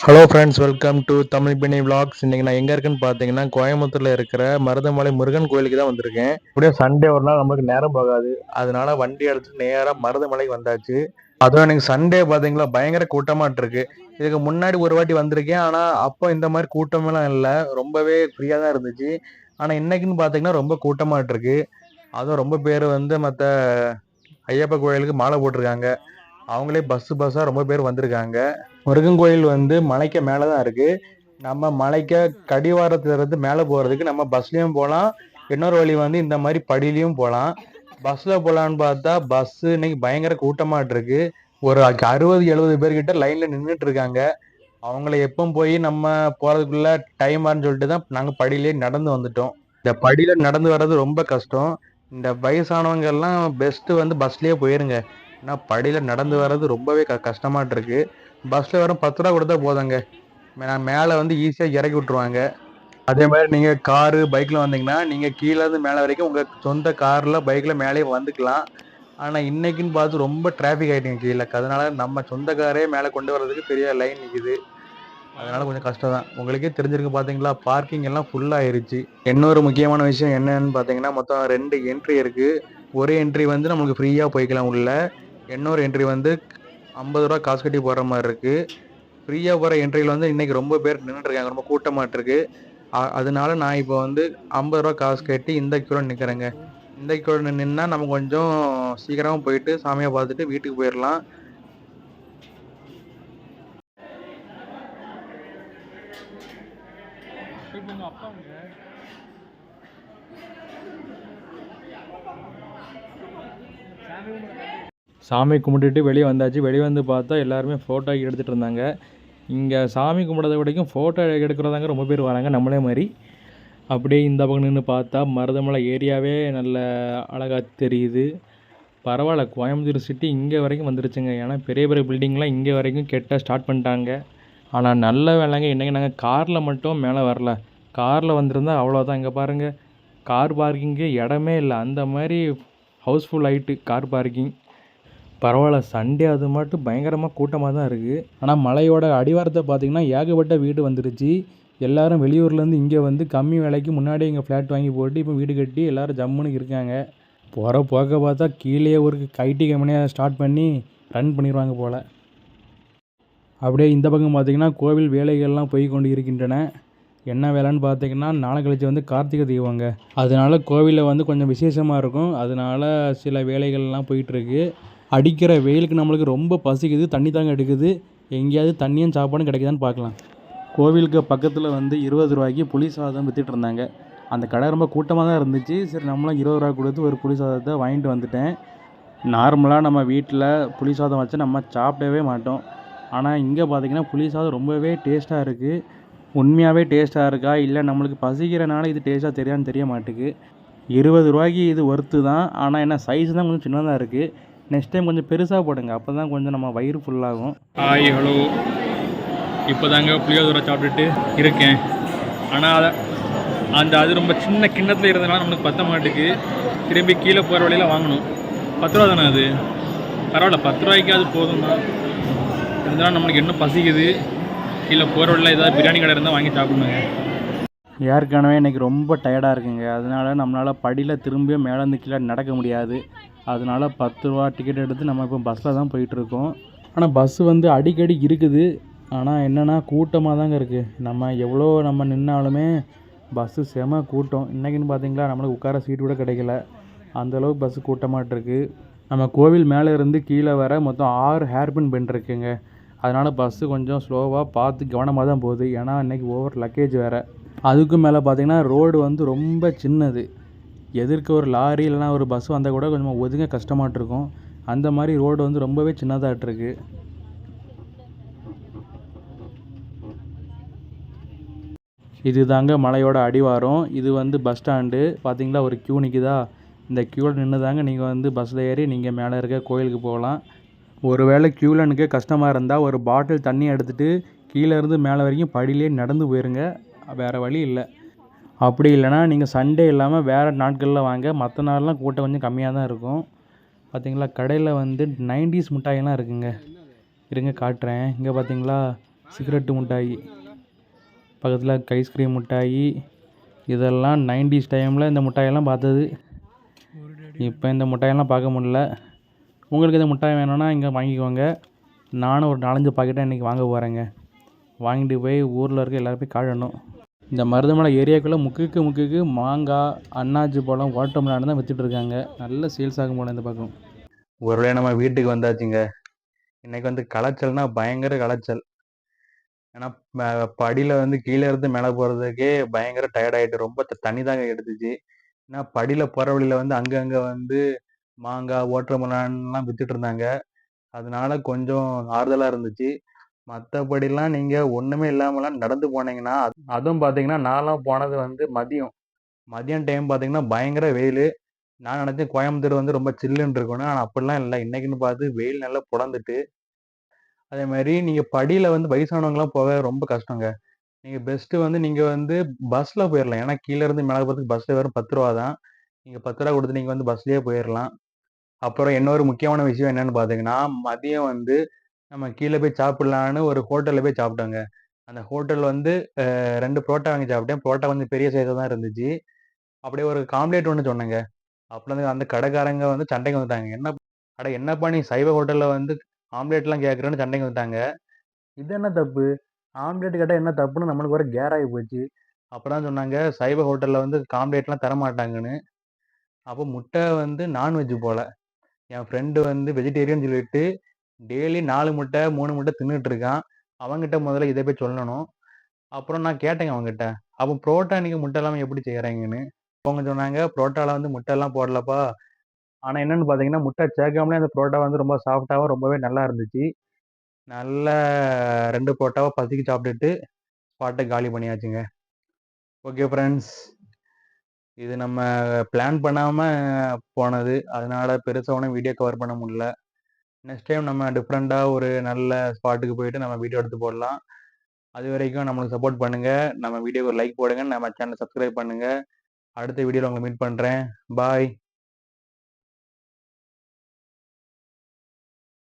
Hello friends, welcome to Tamil Bini vlogs. இன்னைக்கு நான் எங்க இருக்கேன்னு பார்த்தீங்கன்னா, கோயம்புத்தூர்ல இருக்கிற மருதமலை முருகன் கோயிலுக்கு தான் வந்திருக்கேன். இப்படியே சண்டே ஒரு நாள் நமக்கு நேரம் போகாது, அதனால வண்டி எடுத்துட்டு நேரா மருதமலைக்கு வந்தாச்சு. அதுவும் எனக்கு சண்டே பார்த்தீங்களா பயங்கர கூட்டமாட்டு இருக்கு. இதுக்கு முன்னாடி ஒரு வாட்டி வந்திருக்கேன், ஆனா அப்போ இந்த மாதிரி கூட்டமெல்லாம் இல்லை, ரொம்பவே ஃப்ரீயா தான் இருந்துச்சு. ஆனா இன்னைக்குன்னு பார்த்தீங்கன்னா ரொம்ப கூட்டமாட்டு இருக்கு. அதுவும் ரொம்ப பேர் வந்து மற்ற ஐயப்ப கோயிலுக்கு மாலை போட்டிருக்காங்க. அவங்களே பஸ்ஸா ரொம்ப பேர் வந்திருக்காங்க. முருகன் கோயில் வந்து மலைக்கு மேலே தான் இருக்கு. நம்ம மலைக்கு கடிவாரத்துல இருந்து மேலே போறதுக்கு நம்ம பஸ்லயும் போகலாம். இன்னொரு வழி வந்து இந்த மாதிரி படியிலையும் போகலாம். பஸ்ல போலான்னு பார்த்தா பஸ் இன்னைக்கு பயங்கர கூட்டமாட்டு இருக்கு. ஒரு 60-70 பேர்கிட்ட லைன்ல நின்றுட்டு இருக்காங்க. அவங்கள எப்போ போய் நம்ம போறதுக்குள்ள டைம் ஆன்னு சொல்லிட்டு தான் நாங்க படியிலே நடந்து வந்துட்டோம். இந்த படியில நடந்து வர்றது ரொம்ப கஷ்டம். இந்த வயசானவங்க எல்லாம் பெஸ்ட் வந்து பஸ்லயே போயிருங்க. ஏன்னா படியில நடந்து வர்றது ரொம்பவே கஷ்டமாட்டு இருக்கு. பஸ்ல வெறும் 10 ரூபா கொடுத்தா போதுங்க. மேலே வந்து ஈஸியா இறக்கி விட்டுருவாங்க. அதே மாதிரி நீங்க காரு பைக்ல வந்தீங்கன்னா நீங்க கீழே இருந்து மேலே வரைக்கும் உங்க சொந்த கார்ல பைக்ல மேலேயே வந்துக்கலாம். ஆனா இன்னைக்குன்னு பார்த்து ரொம்ப டிராபிக் ஆயிட்டுங்க கீழே. அதனால நம்ம சொந்த காரே மேலே கொண்டு வர்றதுக்கு பெரிய லைன் நிக்குது. அதனால கொஞ்சம் கஷ்டம் தான். உங்களுக்கே தெரிஞ்சிருக்கு பாத்தீங்களா, பார்க்கிங் எல்லாம் ஃபுல் ஆயிருச்சு. இன்னொரு முக்கியமான விஷயம் என்னன்னு பாத்தீங்கன்னா, மொத்தம் 2 என்ட்ரி இருக்கு. ஒரு என்ட்ரி வந்து நமக்கு ஃப்ரீயா போய்க்கலாம் உள்ள. இன்னொரு என்ட்ரி வந்து 50 ரூபா காசு கட்டி போற மாதிரி இருக்கு. ஃப்ரீயா போற என்ட்ரியில வந்து இன்னைக்கு ரொம்ப பேர் நின்றுட்டு இருக்காங்க, ரொம்ப கூட்டமாட்டு இருக்கு. அதனால நான் இப்போ வந்து 50 ரூபா காசு கட்டி இந்த கியூல நிக்கிறேங்க. இந்த கியூல நின்னா நம்ம கொஞ்சம் சீக்கிரமா போயிட்டு சாமியை பார்த்துட்டு வீட்டுக்கு போயிடலாம். சாமி கும்பிட்டுட்டு வெளியே வந்தாச்சு. வெளியே வந்து பார்த்தா எல்லாருமே ஃபோட்டோ எடுத்துகிட்டு இருந்தாங்க. இங்கே சாமி கும்பிட்றத விடைக்கும் ஃபோட்டோ எடுக்கிறதாங்க ரொம்ப பேர் வராங்க நம்மளே மாதிரி. அப்படியே இந்த பக்கம் நின்று பார்த்தா மருதமலை ஏரியாவே நல்ல அழகாக தெரியுது. பரவாயில்ல, கோயம்புத்தூர் சிட்டி இங்கே வரைக்கும் வந்துருச்சுங்க. ஏன்னா பெரிய பெரிய பில்டிங்லாம் இங்கே வரைக்கும் கெட்ட ஸ்டார்ட் பண்ணிட்டாங்க. ஆனால் நல்ல வேலைங்க, இன்றைக்கி நாங்கள் காரில் மட்டும் மேலே வரல. காரில் வந்திருந்தால் அவ்வளோதான். இங்கே பாருங்கள், கார் பார்க்கிங்கு இடமே இல்லை, அந்த மாதிரி ஹவுஸ்ஃபுல் ஆகிட்டு கார் பார்க்கிங். பரவாயில்ல, சண்டே அது மட்டும் பயங்கரமாக கூட்டமாக தான் இருக்குது. ஆனால் மலையோட அடிவாரத்தை பார்த்திங்கன்னா ஏகப்பட்ட வீடு வந்துருச்சு. எல்லோரும் வெளியூர்லேருந்து இங்கே வந்து கம்மி விலைக்கு முன்னாடியே இங்கே ஃப்ளாட் வாங்கி போட்டு இப்போ வீடு கட்டி எல்லோரும் ஜம்முன்னு இருக்காங்க. போகிற போக்க பார்த்தா கீழே ஒரு ஐடி கம்பெனியாக ஸ்டார்ட் பண்ணி ரன் பண்ணிடுவாங்க போல். அப்படியே இந்த பக்கம் பார்த்திங்கன்னா கோவில் வேலைகள்லாம் போய் கொண்டு இருக்கின்றன. என்ன வேலைன்னு பார்த்திங்கன்னா, நாளை கழிச்சு வந்து கார்த்திகை தீபங்க. அதனால கோவிலில் வந்து கொஞ்சம் விசேஷமாக இருக்கும். அதனால சில வேலைகள்லாம் போயிட்டுருக்கு. அடிக்கிற வெயிலுக்கு நம்மளுக்கு ரொம்ப பசிக்குது, தண்ணி தாங்க எடுக்குது. எங்கேயாவது தண்ணியும் சாப்பாடும் கிடைக்குதான்னு பார்க்கலாம். கோவிலுக்கு பக்கத்தில் வந்து 20 ரூபாய்க்கு புளி சாதம் விற்றுட்டு இருந்தாங்க. அந்த கடை ரொம்ப கூட்டமாக தான் இருந்துச்சு. சரி, நம்மளும் 20 ரூபா கொடுத்து ஒரு புளி சாதத்தை வாங்கிட்டு வந்துட்டேன். நார்மலாக நம்ம வீட்டில் புளி சாதம் வச்சு நம்ம சாப்பிடவே மாட்டோம். ஆனால் இங்கே பார்த்திங்கன்னா புளி சாதம் ரொம்பவே டேஸ்ட்டாக இருக்குது. உண்மையாகவே டேஸ்ட்டாக இருக்கா இல்லை நம்மளுக்கு பசிக்கிறனால இது டேஸ்ட்டாக தெரியான்னு தெரிய மாட்டேங்குது. 20 ரூபாய்க்கு இது ஒர்த்து தான். ஆனால் என்ன சைஸ் தான் கொஞ்சம் சின்னதாக இருக்குது. நெக்ஸ்ட் டைம் கொஞ்சம் பெருசாக போடுங்க, அப்போ தான் கொஞ்சம் நம்ம வயிறு ஃபுல்லாகும். Hi, hello. இப்போ தாங்க புளியோதரை சாப்பிட்டுட்டு இருக்கேன். ஆனால் அது ரொம்ப சின்ன கிண்ணத்தில் இருந்தனால நம்மளுக்கு பற்ற மாட்டுக்கு. திரும்பி கீழே போகிற வழியில் வாங்கணும். 10 ரூபா தானே அது? பரவாயில்ல, 10 ரூபாய்க்கு அது போதும் தான். இருந்தாலும் நம்மளுக்கு இன்னும் பசிக்குது. கீழே போகிற வழியில் ஏதாவது பிரியாணி கடை இருந்தால் வாங்கி சாப்பிடணுங்க. ஏற்கனவே இன்றைக்கி ரொம்ப டயர்டாக இருக்குங்க. அதனால நம்மளால் படியில் திரும்பியும் மேலேருந்து கீழே நடக்க முடியாது. அதனால 10 ரூபா டிக்கெட் எடுத்து நம்ம இப்போ பஸ்ஸில் தான் போயிட்டுருக்கோம். ஆனால் பஸ்ஸு வந்து அடிக்கடி இருக்குது. ஆனால் என்னென்னா கூட்டமாக தாங்க இருக்குது. நம்ம எவ்வளோ நின்னாலுமே பஸ்ஸு செம கூட்டம். இன்றைக்கின்னு பார்த்தீங்களா, நம்மளுக்கு உட்கார சீட்டு கூட கிடைக்கல, அந்தளவுக்கு பஸ்ஸு கூட்டமாகிட்ருக்கு. நம்ம கோவில் மேலே இருந்து கீழே வர மொத்தம் 6 ஹேர்பின் பெண்ட் இருக்குங்க. அதனால் பஸ்ஸு கொஞ்சம் ஸ்லோவாக பார்த்து கவனமாக தான் போகுது. ஏன்னா இன்றைக்கி ஓவர் லக்கேஜ் வேறு. அதுக்கும் மேலே பார்த்திங்கன்னா ரோடு வந்து ரொம்ப சின்னது. எதிர்க்க ஒரு லாரி இல்லைனா ஒரு பஸ் வந்தால் கூட கொஞ்சம் ஒதுங்க கஷ்டமாட்டிருக்கும். அந்த மாதிரி ரோடு வந்து ரொம்பவே சின்னதாகிட்ருக்கு. இது தாங்க மலையோட அடிவாரம். இது வந்து பஸ் ஸ்டாண்டு. பார்த்திங்களா, ஒரு க்யூ நிற்குதா? இந்த க்யூவில் நின்று தாங்க நீங்கள் வந்து பஸ்ஸில் ஏறி நீங்கள் மேலே இருக்க கோயிலுக்கு போகலாம். ஒரு வேளை க்யூவில் நிற்க கஷ்டமாக இருந்தால் ஒரு பாட்டில் தண்ணி எடுத்துகிட்டு கீழேருந்து மேலே வரைக்கும் படியிலே நடந்து போயிருங்க. வேறு வழி இல்லை. அப்படி இல்லைனா நீங்கள் சண்டே இல்லாமல் வேறு நாட்களில் வாங்க. மற்ற நாள்லாம் கூட்டம் கொஞ்சம் கம்மியாக தான் இருக்கும். பார்த்திங்களா, கடையில் வந்து 90s மிட்டாயெல்லாம் இருக்குங்க. இருங்க காட்டுறேன். இங்கே பார்த்திங்களா, சிகரெட்டு மிட்டாயி, பக்கத்தில் ஐஸ்கிரீம் மிட்டாயி. இதெல்லாம் 90s டைமில் இந்த மிட்டாயெல்லாம் பார்த்தது. இப்போ இந்த மிட்டாயெல்லாம் பார்க்க முடியல. உங்களுக்கு இந்த மிட்டாய் வேணும்னா இங்கே வாங்கிக்கோங்க. நானும் ஒரு 4-5 பாக்கெட்டாக இன்றைக்கி வாங்க போகிறேங்க. வாங்கிட்டு போய் ஊரில் இருக்க எல்லாரும் போய் காழணும். இந்த மருதமலை ஏரியாக்குள்ளே முக்குக்கு மாங்காய், அன்னாச்சி பழம், வாட்டர்மெலன் தான் விற்றுட்ருக்காங்க. நல்ல சேல்ஸ் ஆகும் போல் இந்த பக்கம். ஒரு வழியாக நம்ம வீட்டுக்கு வந்தாச்சுங்க. இன்றைக்கி வந்து களைச்சல்னா பயங்கர களைச்சல். ஏன்னா படியில் வந்து கீழே இருந்து மேலே போகிறதுக்கே பயங்கர டயர்டாகிட்டு ரொம்ப தண்ணி தாங்க எடுத்துச்சு. ஏன்னா படியில் போகிற வழியில் வந்து அங்கங்கே வந்து மாங்காய், வாட்டர்மெலன்லாம் விற்றுட்டு இருந்தாங்க. அதனால கொஞ்சம் ஆறுதலாக இருந்துச்சு. மற்றபடிலாம் நீங்கள் ஒன்றுமே இல்லாமலாம் நடந்து போனீங்கன்னா, அதுவும் பார்த்தீங்கன்னா நான்லாம் போனது வந்து மதியம் டைம் பார்த்தீங்கன்னா பயங்கர வெயில். நான் நினச்சேன் கோயம்புத்தூர் வந்து ரொம்ப சில்லுன்னு இருக்கும்னு. ஆனால் அப்படிலாம் இல்லை. இன்றைக்கின்னு பார்த்து வெயில் நல்லா பொளந்துட்டு. அதேமாதிரி நீங்கள் படியில் வந்து வயசானவங்கலாம் போக ரொம்ப கஷ்டங்க. நீங்கள் பெஸ்ட்டு வந்து நீங்கள் வந்து பஸ்ஸில் போயிடலாம். ஏன்னா கீழேருந்து மேலே போகிறதுக்கு பஸ்ஸில் வெறும் ரூ. 10 தான். நீங்கள் ரூ. 10 கொடுத்து நீங்கள் வந்து பஸ்லேயே போயிடலாம். அப்புறம் இன்னொரு முக்கியமான விஷயம் என்னன்னு பார்த்தீங்கன்னா, மதியம் வந்து நம்ம கீழே போய் சாப்பிடலான்னு ஒரு ஹோட்டலில் போய் சாப்பிட்டோங்க. அந்த ஹோட்டல் வந்து 2 புரோட்டா வாங்கி சாப்பிட்டேன். புரோட்டா கொஞ்சம் பெரிய சைஸாக தான் இருந்துச்சு. அப்படியே ஒரு ஆம்லேட் ஒன்று சொன்னேங்க. அப்புறம் வந்து அந்த கடைக்காரங்க வந்து சண்டைக்கு வந்துட்டாங்க. என்னப்பா நீ சைவ ஹோட்டலில் வந்து ஆம்லேட்லாம் கேட்குறேன்னு சண்டைக்கு வந்துட்டாங்க. இது என்ன தப்பு? ஆம்லேட் கேட்டால் என்ன தப்புன்னு நம்மளுக்கு ஒரு கேராகி போச்சு. அப்புறம் தான் சொன்னாங்க சைவ ஹோட்டலில் வந்து ஆம்லேட்லாம் தரமாட்டாங்கன்னு. அப்போ முட்டை வந்து நான்வெஜ் போல. என் ஃப்ரெண்டு வந்து வெஜிடேரியன் சொல்லிட்டு டெய்லி 4 முட்டை 3 முட்டை தின்னுட்டு இருக்கான். அவன்கிட்ட முதல்ல இதை போய் சொல்லணும். அப்புறம் நான் கேட்டேங்க அவன்கிட்ட. அப்போ புரோட்டா நீங்க முட்டை இல்லாமல் எப்படி செய்கிறீங்கன்னு. அவங்க சொன்னாங்க புரோட்டாவில் வந்து முட்டை எல்லாம் போடலப்பா. ஆனால் என்னன்னு பார்த்தீங்கன்னா முட்டை சேர்க்காமலே அந்த புரோட்டா வந்து ரொம்ப சாஃப்டாகவும் ரொம்பவே நல்லா இருந்துச்சு. நல்ல 2 புரோட்டாவை பசிக்கு சாப்பிட்டுட்டு ஸ்பாட்டை காலி பண்ணியாச்சுங்க. Okay friends. இது நம்ம பிளான் பண்ணாமல் போனது. அதனால பெருசாக ஒன்றும் வீடியோ கவர் பண்ண முடியல. நெக்ஸ்ட் டைம் நம்ம டிஃப்ரெண்ட்டாக ஒரு நல்ல ஸ்பாட்டுக்கு போயிட்டு நம்ம வீடியோ எடுத்து போடலாம். அது வரைக்கும் நம்மளுக்கு சப்போர்ட் பண்ணுங்கள். நம்ம வீடியோக்கு ஒரு லைக் போடுங்க. நம்ம சேனலை சப்ஸ்கிரைப் பண்ணுங்கள். அடுத்த வீடியோவில் உங்களை மீட் பண்ணுறேன். பாய்.